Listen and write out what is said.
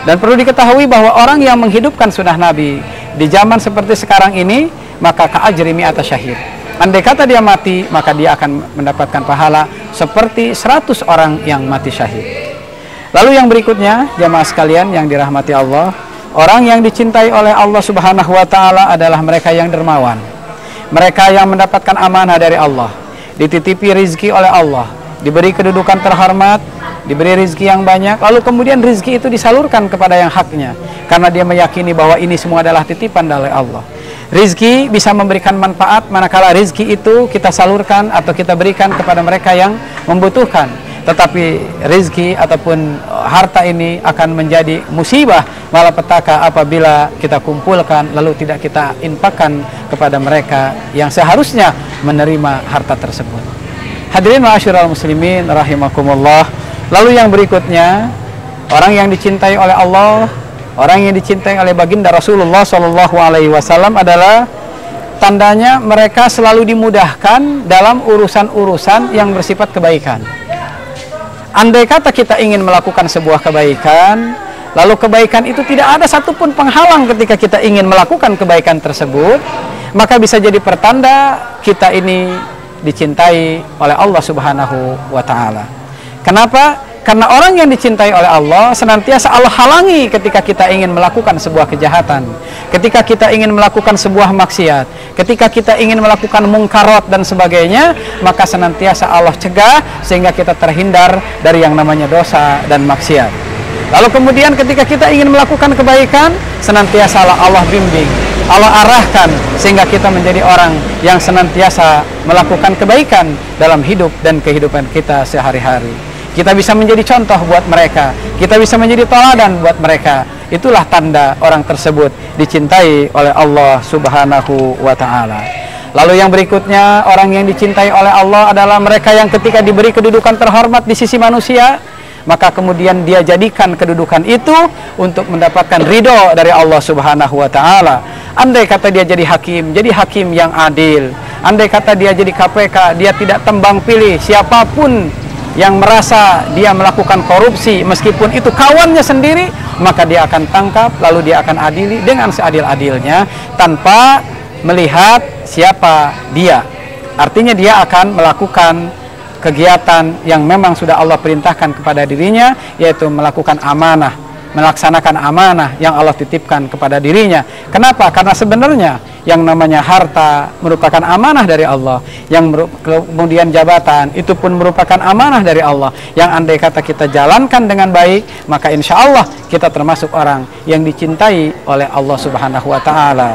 Dan perlu diketahui bahwa orang yang menghidupkan sunnah Nabi di zaman seperti sekarang ini, maka ka'ajri mi'ata syahid. Andai kata dia mati, maka dia akan mendapatkan pahala seperti 100 orang yang mati syahid. Lalu yang berikutnya, jamaah sekalian yang dirahmati Allah, orang yang dicintai oleh Allah Subhanahu wa Ta'ala adalah mereka yang dermawan. Mereka yang mendapatkan amanah dari Allah, dititipi rizki oleh Allah, diberi kedudukan terhormat, diberi rizki yang banyak, lalu kemudian rizki itu disalurkan kepada yang haknya, karena dia meyakini bahwa ini semua adalah titipan dari Allah. Rizki bisa memberikan manfaat manakala rizki itu kita salurkan atau kita berikan kepada mereka yang membutuhkan. Tetapi rizki ataupun harta ini akan menjadi musibah, malapetaka apabila kita kumpulkan lalu tidak kita infakkan kepada mereka yang seharusnya menerima harta tersebut. Hadirin ma'asyiral muslimin rahimakumullah. Lalu yang berikutnya, orang yang dicintai oleh Allah, orang yang dicintai oleh baginda Rasulullah SAW adalah tandanya mereka selalu dimudahkan dalam urusan-urusan yang bersifat kebaikan. Andai kata kita ingin melakukan sebuah kebaikan, lalu kebaikan itu tidak ada satupun penghalang ketika kita ingin melakukan kebaikan tersebut, maka bisa jadi pertanda kita ini dicintai oleh Allah Subhanahu wa Ta'ala. Kenapa? Karena orang yang dicintai oleh Allah senantiasa Allah halangi ketika kita ingin melakukan sebuah kejahatan, ketika kita ingin melakukan sebuah maksiat, ketika kita ingin melakukan mungkarat dan sebagainya, maka senantiasa Allah cegah sehingga kita terhindar dari yang namanya dosa dan maksiat. Lalu kemudian ketika kita ingin melakukan kebaikan, senantiasa Allah bimbing, Allah arahkan sehingga kita menjadi orang yang senantiasa melakukan kebaikan dalam hidup dan kehidupan kita sehari-hari. Kita bisa menjadi contoh buat mereka, kita bisa menjadi teladan buat mereka. Itulah tanda orang tersebut dicintai oleh Allah Subhanahu wa Ta'ala. Lalu yang berikutnya, orang yang dicintai oleh Allah adalah mereka yang ketika diberi kedudukan terhormat di sisi manusia, maka kemudian dia jadikan kedudukan itu untuk mendapatkan ridho dari Allah Subhanahu wa Ta'ala. Andai kata dia jadi hakim yang adil. Andai kata dia jadi KPK, dia tidak tembang pilih siapapun yang merasa dia melakukan korupsi, meskipun itu kawannya sendiri, maka dia akan tangkap, lalu dia akan adili dengan seadil-adilnya tanpa melihat siapa dia. Artinya dia akan melakukan kegiatan yang memang sudah Allah perintahkan kepada dirinya, yaitu melakukan amanah, melaksanakan amanah yang Allah titipkan kepada dirinya. Kenapa? Karena sebenarnya yang namanya harta merupakan amanah dari Allah, yang kemudian jabatan itu pun merupakan amanah dari Allah, yang andai kata kita jalankan dengan baik, maka insya Allah kita termasuk orang yang dicintai oleh Allah Subhanahu wa Ta'ala.